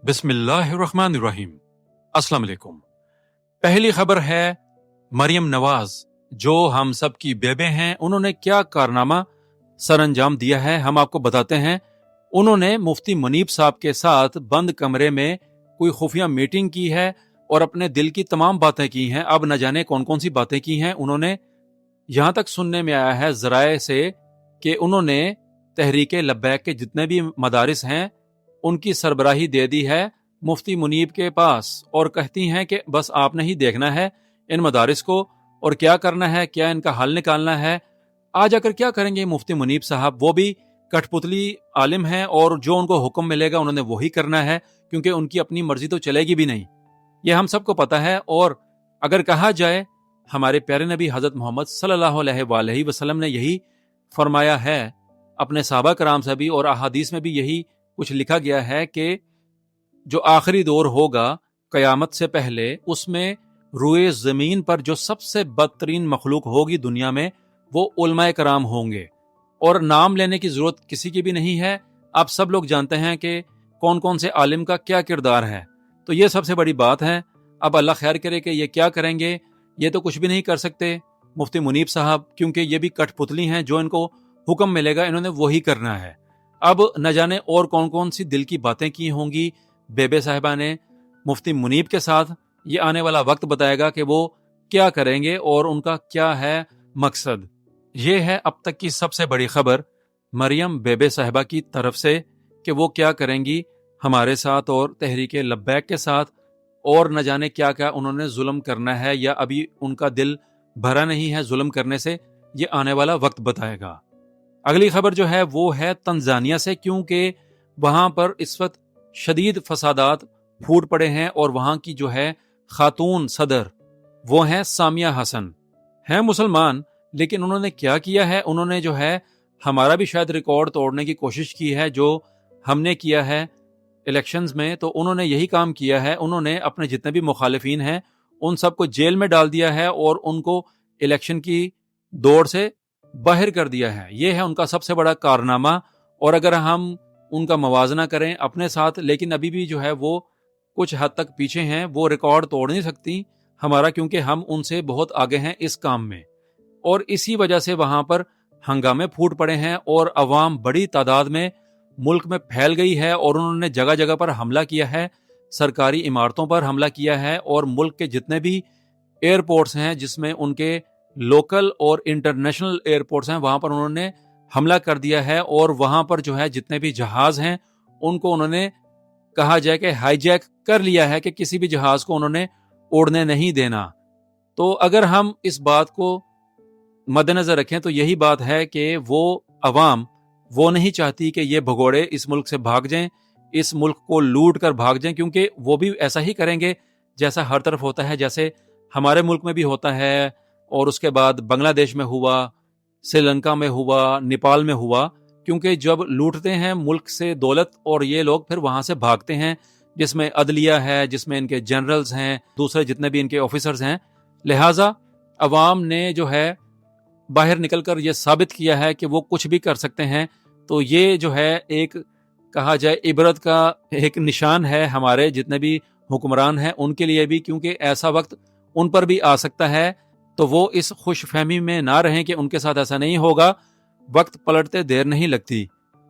بسم اللہ الرحمن الرحیم۔ السلام علیکم۔ پہلی خبر ہے مریم نواز جو ہم سب کی بیبے ہیں، انہوں نے کیا کارنامہ سر انجام دیا ہے ہم آپ کو بتاتے ہیں۔ انہوں نے مفتی منیب صاحب کے ساتھ بند کمرے میں کوئی خفیہ میٹنگ کی ہے اور اپنے دل کی تمام باتیں کی ہیں۔ اب نہ جانے کون کون سی باتیں کی ہیں انہوں نے۔ یہاں تک سننے میں آیا ہے ذرائع سے کہ انہوں نے تحریک لبیک کے جتنے بھی مدارس ہیں ان کی سربراہی دے دی ہے مفتی منیب کے پاس، اور کہتی ہیں کہ بس آپ نے ہی دیکھنا ہے ان مدارس کو اور کیا کرنا ہے، کیا ان کا حل نکالنا ہے۔ آج آ کر کیا کریں گے مفتی منیب صاحب؟ وہ بھی کٹ پتلی عالم ہیں اور جو ان کو حکم ملے گا انہوں نے وہی کرنا ہے، کیونکہ ان کی اپنی مرضی تو چلے گی بھی نہیں، یہ ہم سب کو پتہ ہے۔ اور اگر کہا جائے ہمارے پیارے نبی حضرت محمد صلی اللہ علیہ وآلہ وسلم نے یہی فرمایا ہے اپنے صحابہ کرام سے بھی، اور احادیث میں بھی یہی کچھ لکھا گیا ہے کہ جو آخری دور ہوگا قیامت سے پہلے، اس میں روئے زمین پر جو سب سے بدترین مخلوق ہوگی دنیا میں وہ علماء کرام ہوں گے، اور نام لینے کی ضرورت کسی کی بھی نہیں ہے۔ آپ سب لوگ جانتے ہیں کہ کون کون سے عالم کا کیا کردار ہے، تو یہ سب سے بڑی بات ہے۔ اب اللہ خیر کرے کہ یہ کیا کریں گے، یہ تو کچھ بھی نہیں کر سکتے مفتی منیب صاحب، کیونکہ یہ بھی کٹ پتلی ہیں، جو ان کو حکم ملے گا انہوں نے وہی کرنا ہے۔ اب نہ جانے اور کون کون سی دل کی باتیں کی ہوں گی بیبے صاحبہ نے مفتی منیب کے ساتھ، یہ آنے والا وقت بتائے گا کہ وہ کیا کریں گے اور ان کا کیا ہے مقصد۔ یہ ہے اب تک کی سب سے بڑی خبر مریم بیبے صاحبہ کی طرف سے کہ وہ کیا کریں گی ہمارے ساتھ اور تحریک لبیک کے ساتھ، اور نہ جانے کیا کیا انہوں نے ظلم کرنا ہے یا ابھی ان کا دل بھرا نہیں ہے ظلم کرنے سے، یہ آنے والا وقت بتائے گا۔ اگلی خبر جو ہے وہ ہے تنزانیہ سے، کیونکہ وہاں پر اس وقت شدید فسادات پھوٹ پڑے ہیں، اور وہاں کی جو ہے خاتون صدر وہ ہیں سامیہ حسن، ہیں مسلمان، لیکن انہوں نے کیا کیا ہے، انہوں نے جو ہے ہمارا بھی شاید ریکارڈ توڑنے کی کوشش کی ہے جو ہم نے کیا ہے الیکشنز میں، تو انہوں نے یہی کام کیا ہے۔ انہوں نے اپنے جتنے بھی مخالفین ہیں ان سب کو جیل میں ڈال دیا ہے اور ان کو الیکشن کی دوڑ سے باہر کر دیا ہے۔ یہ ہے ان کا سب سے بڑا کارنامہ، اور اگر ہم ان کا موازنہ کریں اپنے ساتھ، لیکن ابھی بھی جو ہے وہ کچھ حد تک پیچھے ہیں، وہ ریکارڈ توڑ نہیں سکتی ہمارا، کیونکہ ہم ان سے بہت آگے ہیں اس کام میں، اور اسی وجہ سے وہاں پر ہنگامے پھوٹ پڑے ہیں اور عوام بڑی تعداد میں ملک میں پھیل گئی ہے، اور انہوں نے جگہ جگہ پر حملہ کیا ہے، سرکاری عمارتوں پر حملہ کیا ہے، اور ملک کے جتنے بھی ایئرپورٹس ہیں جس میں ان کے لوکل اور انٹرنیشنل ایئرپورٹس ہیں وہاں پر انہوں نے حملہ کر دیا ہے، اور وہاں پر جو ہے جتنے بھی جہاز ہیں ان کو انہوں نے کہا جائے کہ ہائی جیک کر لیا ہے، کہ کسی بھی جہاز کو انہوں نے اڑنے نہیں دینا۔ تو اگر ہم اس بات کو مد نظر رکھیں تو یہی بات ہے کہ وہ عوام وہ نہیں چاہتی کہ یہ بھگوڑے اس ملک سے بھاگ جائیں، اس ملک کو لوٹ کر بھاگ جائیں، کیونکہ وہ بھی ایسا ہی کریں گے جیسا ہر طرف ہوتا ہے، جیسے ہمارے ملک میں بھی ہوتا ہے، اور اس کے بعد بنگلہ دیش میں ہوا، سری لنکا میں ہوا، نیپال میں ہوا، کیونکہ جب لوٹتے ہیں ملک سے دولت اور یہ لوگ پھر وہاں سے بھاگتے ہیں، جس میں عدلیہ ہے، جس میں ان کے جنرلز ہیں، دوسرے جتنے بھی ان کے آفیسرز ہیں۔ لہٰذا عوام نے جو ہے باہر نکل کر یہ ثابت کیا ہے کہ وہ کچھ بھی کر سکتے ہیں، تو یہ جو ہے ایک کہا جائے عبرت کا ایک نشان ہے ہمارے جتنے بھی حکمران ہیں ان کے لیے بھی، کیونکہ ایسا وقت ان پر بھی آ سکتا ہے، تو وہ اس خوش فہمی میں نہ رہیں کہ ان کے ساتھ ایسا نہیں ہوگا، وقت پلٹتے دیر نہیں لگتی۔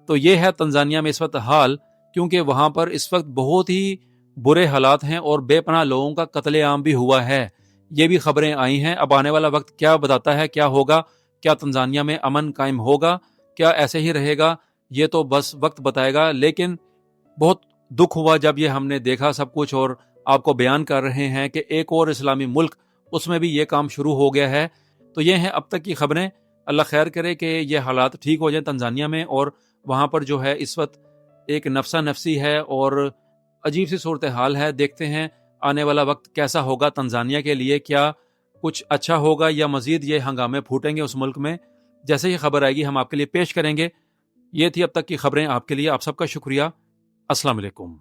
تو یہ ہے تنزانیہ میں اس وقت حال، کیونکہ وہاں پر اس وقت بہت ہی برے حالات ہیں اور بے پناہ لوگوں کا قتل عام بھی ہوا ہے، یہ بھی خبریں آئی ہیں۔ اب آنے والا وقت کیا بتاتا ہے، کیا ہوگا، کیا تنزانیہ میں امن قائم ہوگا، کیا ایسے ہی رہے گا، یہ تو بس وقت بتائے گا۔ لیکن بہت دکھ ہوا جب یہ ہم نے دیکھا سب کچھ، اور آپ کو بیان کر رہے ہیں کہ ایک اور اسلامی ملک اس میں بھی یہ کام شروع ہو گیا ہے۔ تو یہ ہیں اب تک کی خبریں، اللہ خیر کرے کہ یہ حالات ٹھیک ہو جائیں تنزانیہ میں، اور وہاں پر جو ہے اس وقت ایک نفسا نفسی ہے اور عجیب سی صورتحال ہے۔ دیکھتے ہیں آنے والا وقت کیسا ہوگا تنزانیہ کے لیے، کیا کچھ اچھا ہوگا یا مزید یہ ہنگامے پھوٹیں گے اس ملک میں۔ جیسے ہی خبر آئے گی ہم آپ کے لیے پیش کریں گے۔ یہ تھی اب تک کی خبریں آپ کے لیے، آپ سب کا شکریہ۔ السلام علیکم۔